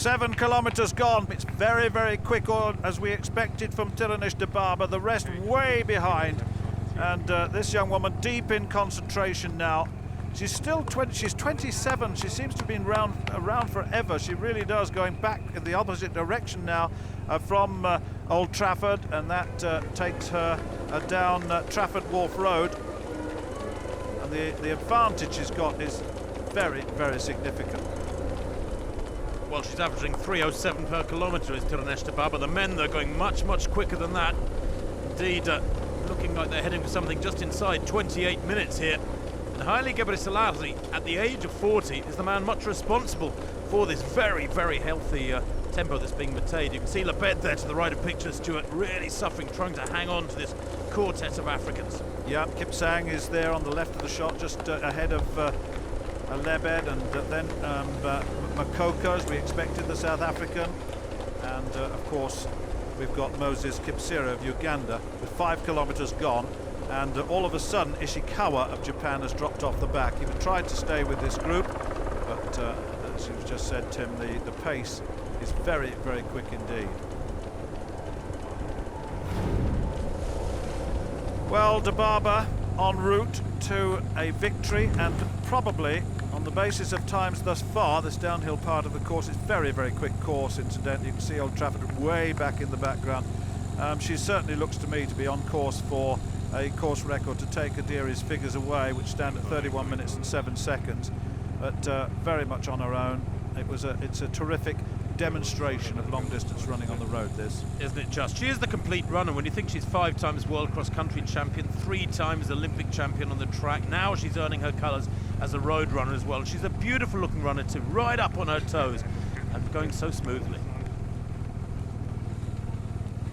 7 kilometers gone. It's very, very quick, or as we expected from Tiranish Dibaba. The rest way behind. And this young woman deep in concentration now. She's still 20, she's 27. She seems to have been around forever. She really does, going back in the opposite direction now from Old Trafford, and that takes her down Trafford Wharf Road. And the advantage she's got is very, very significant. Well, she's averaging 3:07 per kilometre is Tiranish Dibaba. The men, they're going much, much quicker than that. Indeed, looking like they're heading for something just inside 28 minutes here. And Haile Gebrselassie, at the age of 40, is the man much responsible for this very, very healthy tempo that's being maintained. You can see Lebed there to the right of picture, Stuart, really suffering, trying to hang on to this quartet of Africans. Yeah, Kipsang is there on the left of the shot, just ahead of Lebed, and then Makoko, as we expected, the South African. And of course, we've got Moses Kipsiro of Uganda with 5 kilometers gone. And all of a sudden, Ishikawa of Japan has dropped off the back. He tried to stay with this group, but as you've just said, Tim, the pace is very, very quick indeed. Well, Dibaba en route to a victory, and probably on the basis of times thus far, this downhill part of the course is very, very quick course, incidentally. You can see Old Trafford way back in the background. She certainly looks to me to be on course for a course record to take Adiri's figures away, which stand at 31 minutes and 7 seconds, but very much on her own. It's a terrific demonstration of long distance running on the road, this. Isn't it just? She is the complete runner. When you think she's 5 times world cross country champion, 3 times Olympic champion on the track, now she's earning her colours as a road runner as well. She's a beautiful looking runner too, right up on her toes and going so smoothly.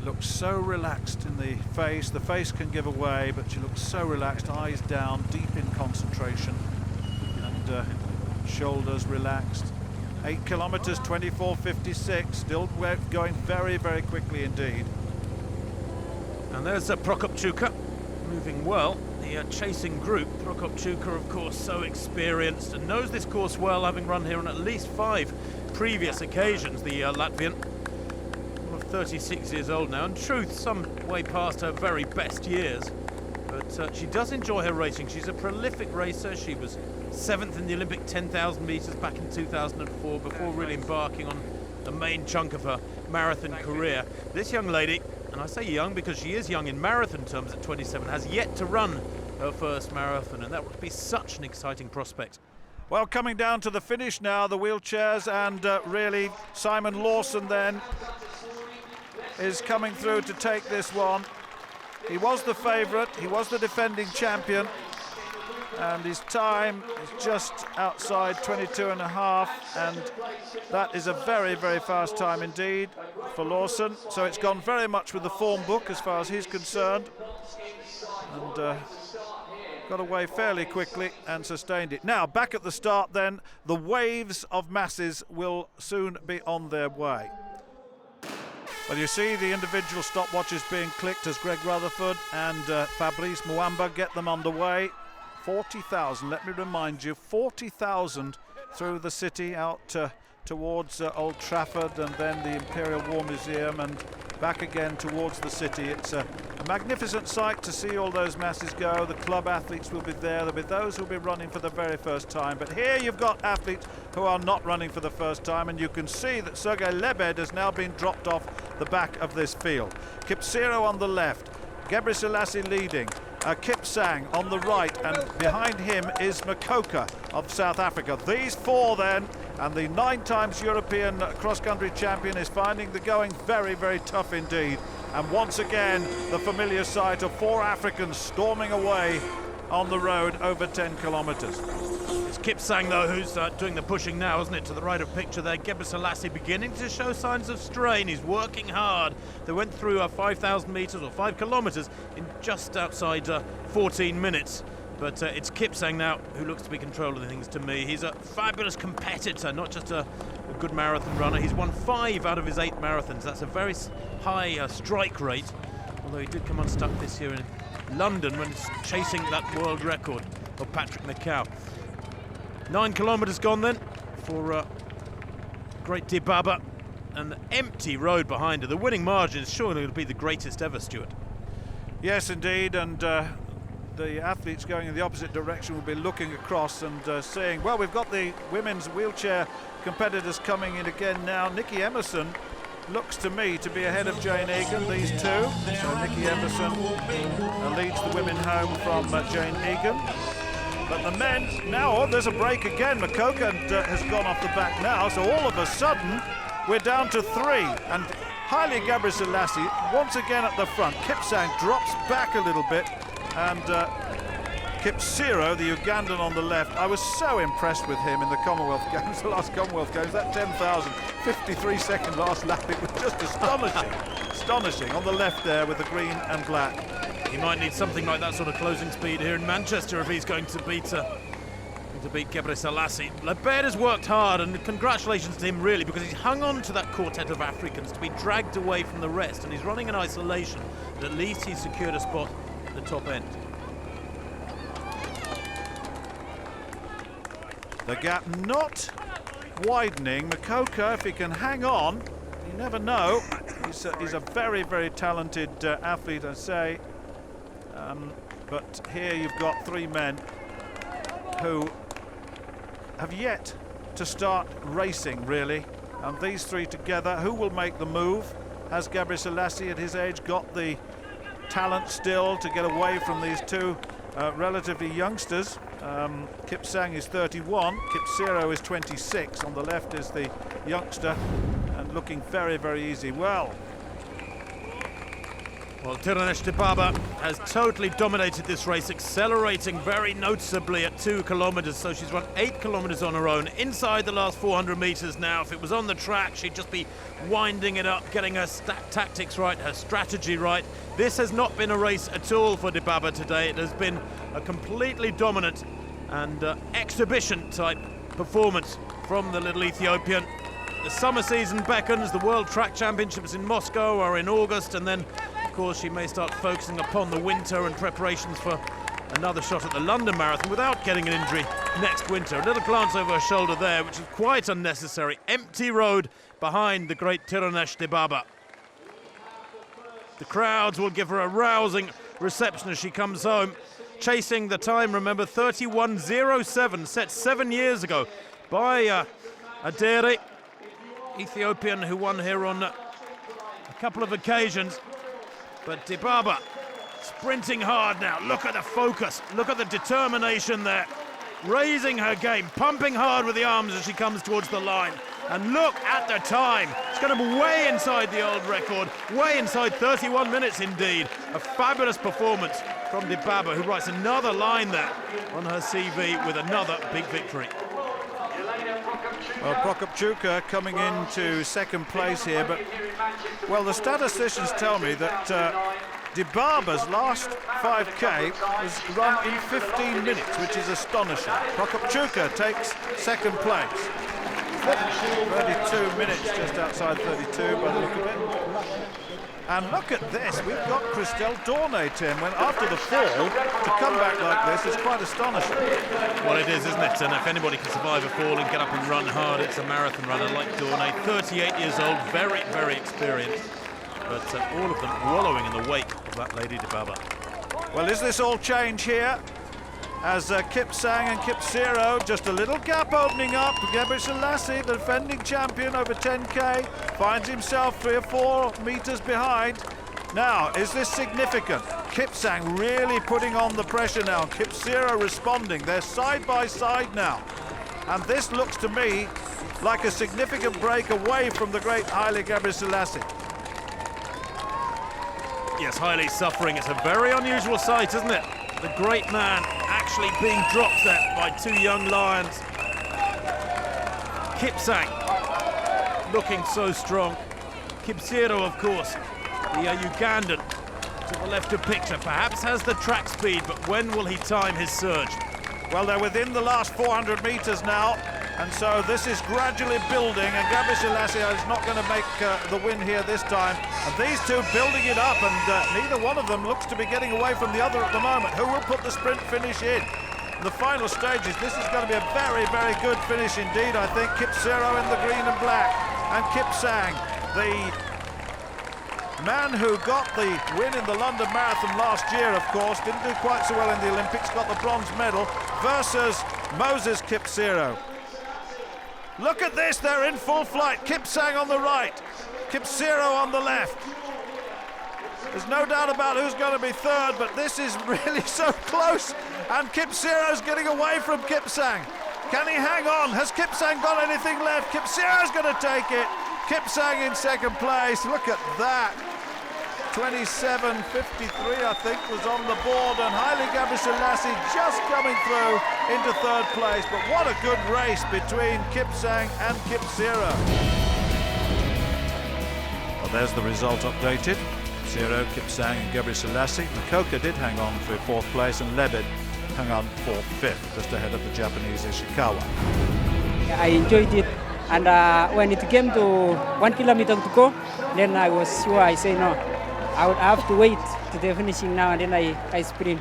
Looks so relaxed in the face can give away, but she looks so relaxed, eyes down, deep in concentration, and shoulders relaxed. 8 kilometers, 24:56, still going very, very quickly indeed. And there's Prokopchuka moving well, the chasing group. Prokopchuka, of course, so experienced and knows this course well, having run here on at least 5 previous occasions, the Latvian. 36 years old now, in truth, some way past her very best years, but she does enjoy her racing. She's a prolific racer. She was 7th in the Olympic 10,000 metres back in 2004 before really embarking on the main chunk of her marathon career. This young lady, and I say young because she is young in marathon terms at 27, has yet to run her first marathon, and that would be such an exciting prospect. Well, coming down to the finish now, the wheelchairs, and really Simon Lawson then is coming through to take this one. He was the favourite, he was the defending champion, and his time is just outside 22.5, and that is a very, very fast time indeed for Lawson. So it's gone very much with the form book as far as he's concerned, and got away fairly quickly and sustained it. Now, back at the start then, the waves of masses will soon be on their way. Well, you see the individual stopwatches being clicked as Greg Rutherford and Fabrice Muamba get them underway. 40,000, let me remind you, 40,000 through the city out towards Old Trafford, and then the Imperial War Museum, and back again towards the city. It's a magnificent sight to see all those masses go. The club athletes will be there. There'll be those who'll be running for the very first time. But here you've got athletes who are not running for the first time, and you can see that Sergei Lebed has now been dropped off the back of this field. Kipsiro on the left, Gebrselassie leading, Kipsang on the right, and behind him is Makoko of South Africa. These 4 then, and the 9 times European cross-country champion is finding the going very, very tough indeed. And once again, the familiar sight of 4 Africans storming away on the road over 10 kilometers. It's Kipsang, though, who's doing the pushing now, isn't it? To the right of picture there, Gebrselassie beginning to show signs of strain. He's working hard. They went through 5,000 metres or 5 kilometres in just outside 14 minutes. But it's Kipsang now who looks to be controlling things to me. He's a fabulous competitor, not just a good marathon runner. He's won 5 out of his 8 marathons. That's a very high strike rate, although he did come unstuck this year in London when chasing that world record of Patrick McCow. 9 kilometres gone then for great Dibaba. An empty road behind her. The winning margin is surely going to be the greatest ever, Stuart. Yes, indeed, and the athletes going in the opposite direction will be looking across and saying, well, we've got the women's wheelchair competitors coming in again now. Nikki Emerson looks to me to be ahead of Jane Egan, these two. So Nikki Emerson leads the women home from Jane Egan. But the men now, oh, there's a break again. Makoko has gone off the back now, so all of a sudden we're down to 3. And Haile Gebrselassie once again at the front. Kipsang drops back a little bit, and Kipsero, the Ugandan on the left, I was so impressed with him in the Commonwealth Games, the last Commonwealth Games. That 10,000, 53-second last lap, it was just astonishing. Astonishing on the left there with the green and black. He might need something like that sort of closing speed here in Manchester if he's going to beat Gebrselassie. Lebed has worked hard, and congratulations to him really, because he's hung on to that quartet of Africans to be dragged away from the rest, and he's running in isolation, but at least he's secured a spot at the top end. The gap not widening. Makoko, if he can hang on, you never know. He's a very, very talented athlete, I say. But here you've got 3 men who have yet to start racing, really. And these 3 together, who will make the move? Has Gebrselassie at his age got the talent still to get away from these 2 relatively youngsters? Kipsang is 31, Kipsero is 26. On the left is the youngster, and looking very, very easy. Well, Tirunesh Dibaba has totally dominated this race, accelerating very noticeably at 2 kilometers. So she's run 8 kilometers on her own inside the last 400 meters now. If it was on the track, she'd just be winding it up, getting her tactics right, her strategy right. This has not been a race at all for Dibaba today. It has been a completely dominant and exhibition type performance from the little Ethiopian. The summer season beckons. The World Track Championships in Moscow are in August, and then of course she may start focusing upon the winter and preparations for another shot at the London Marathon without getting an injury next winter. A little glance over her shoulder there, which is quite unnecessary. Empty road behind the great Tirunesh Dibaba. The crowds will give her a rousing reception as she comes home, chasing the time, remember, 31:07, set 7 years ago by Adere, Ethiopian, who won here on a couple of occasions. But Dibaba sprinting hard now. Look at the focus, look at the determination there, raising her game, pumping hard with the arms as she comes towards the line. And look at the time. It's going to be way inside the old record, way inside 31 minutes indeed. A fabulous performance from Dibaba, who writes another line there on her CV with another big victory. Well, Prokopchuka coming into second place here, but, well, the statisticians tell me that Dibaba's last 5K was run in 15 minutes, which is astonishing. Prokopchuka takes second place. 32 minutes, just outside 32 by the look of it. And look at this, we've got Christelle Dornay, Tim, when after the fall, to come back like this is quite astonishing. Well, it is, isn't it? And if anybody can survive a fall and get up and run hard, it's a marathon runner like Dornay, 38 years old, very, very experienced. But all of them wallowing in the wake of that lady Dibaba. Well, is this all change here? As Kipsang and Kipsero, just a little gap opening up. Gebrselassie, the defending champion over 10K, finds himself 3 or 4 meters behind. Now, is this significant? Kipsang really putting on the pressure now. Kipsero responding. They're side by side now. And this looks to me like a significant break away from the great Haile Gebrselassie. Yes, Haile's suffering. It's a very unusual sight, isn't it? The great man actually being dropped there by 2 young lions. Kipsang looking so strong. Kipsero, of course, the Ugandan to the left of picture, perhaps has the track speed, but when will he time his surge? Well, they're within the last 400 meters now, and so this is gradually building, and Gebrselassie is not going to make the win here this time. And these two building it up, and neither one of them looks to be getting away from the other at the moment. Who will put the sprint finish in? the final stages, this is going to be a very, very good finish indeed, I think. Kipsero in the green and black, and Kipsang, the man who got the win in the London Marathon last year, of course, didn't do quite so well in the Olympics, got the bronze medal, versus Moses Kipsero. Look at this, they're in full flight. Kipsang on the right, Kipsero on the left. There's no doubt about who's going to be third, but this is really so close, and Kipsero's getting away from Kipsang. Can he hang on? Has Kipsang got anything left? Kipsero's going to take it. Kipsang in second place. Look at that. 27.53, I think, was on the board, and Haile Gebrselassie just coming through into third place. But what a good race between Kipsang and Kipsero. Well, there's the result updated. Kipsero, Kipsang and Gebrselassie. Makoka did hang on for fourth place, and Lebed hung on for fifth, just ahead of the Japanese Ishikawa. I enjoyed it, and when it came to 1 kilometer to go, then I was sure, I say no, I would have to wait to the finishing now, and then I sprint.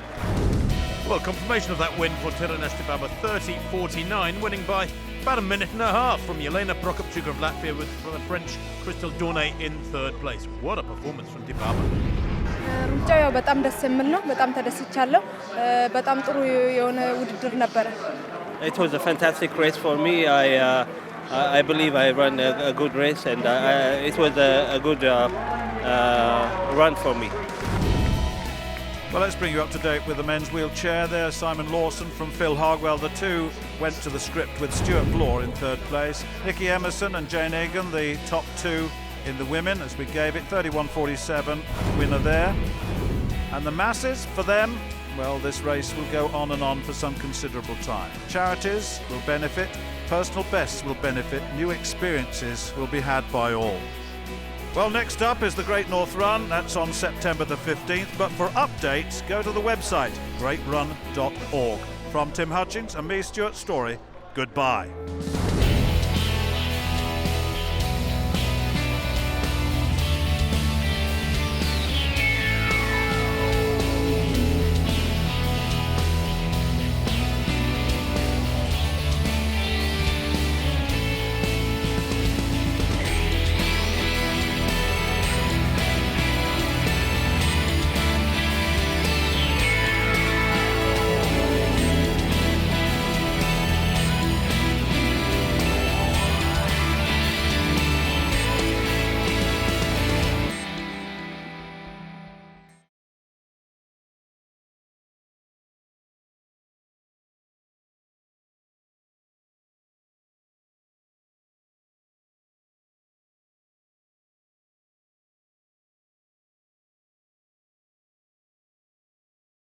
Well, confirmation of that win for Tirana Stibaba, 30.49, winning by about a minute and a half from Jelena Prokopchuk of Latvia, with the French Crystal Dornay in third place. What a performance from Dibaba. ሩጫው በጣም ደስ የሚል ነው። በጣም ተደስቻለሁ። በጣም ጥሩ የሆነ ውድድር ነበረ። It was a fantastic race for me. I believe I ran a good race, and it was a good run for me. Well, let's bring you up to date with the men's wheelchair. There's Simon Lawson from Phil Hogwell. The two went to the script with Stuart Bloor in third place. Nikki Emerson and Jane Egan, the top two in the women, as we gave it. 31.47 winner there. And the masses, for them, well, this race will go on and on for some considerable time. Charities will benefit, personal bests will benefit, new experiences will be had by all. Well, next up is the Great North Run. That's on September the 15th. But for updates, go to the website, greatrun.org. From Tim Hutchings and me, Stuart Story, goodbye.